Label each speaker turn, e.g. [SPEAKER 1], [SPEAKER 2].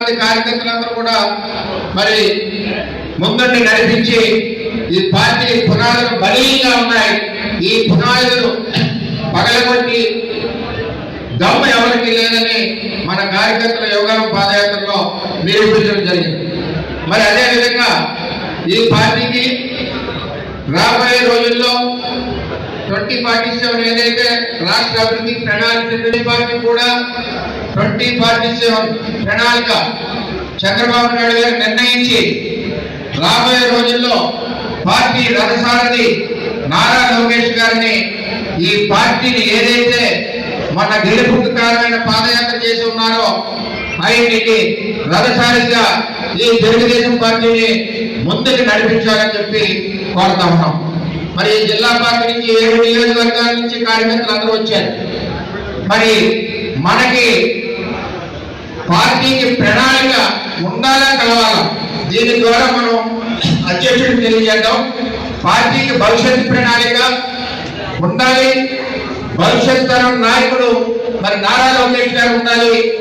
[SPEAKER 1] కార్యకర్తలందరూ కూడా మరి ముందుండి నడిపించి ఈ పార్టీ పునాదులు బలీయంగా ఉన్నాయి. ఈ పునాదులు పగలగొట్టి దమ్ము ఎవరికి లేదని మన కార్యకర్తల యోగాల పాదయాత్రలో నిరూపించడం జరిగింది. మరి అదేవిధంగా ఈ పార్టీకి రాబోయే రోజుల్లో 2047 ఏదైతే రాష్ట్ర అభివృద్ధి ప్రణాళిక పార్టీ కూడా 2047 ప్రణాళిక చంద్రబాబు నాయుడు గారు నిర్ణయించి రాబోయే రోజుల్లో పార్టీ రథసారథి నారా లోకేష్ గారిని ఈ పార్టీని ఏదైతే మన గెలుపుకు కారణమైన పాదయాత్ర చేసి ఉన్నారో ఆయనకి రథసారథిగా ఈ తెలుగుదేశం పార్టీని ముందుకు నడిపించాలని చెప్పి కోరుతా ఉన్నాం. మరి ఈ జిల్లా పార్టీ నుంచి 7 నియోజకవర్గాల నుంచి కార్యకర్తలు అందరూ వచ్చారు. మరి మనకి పార్టీకి ప్రణాళిక ఉండాలా కలవాలా, దీని ద్వారా మనం అధ్యక్షుడికి తెలియజేద్దాం. పార్టీకి భవిష్యత్ ప్రణాళిక ఉండాలి. భవిష్యత్ తరం నాయకుడు మరి నారా లోకేష్ గారు ఉండాలి.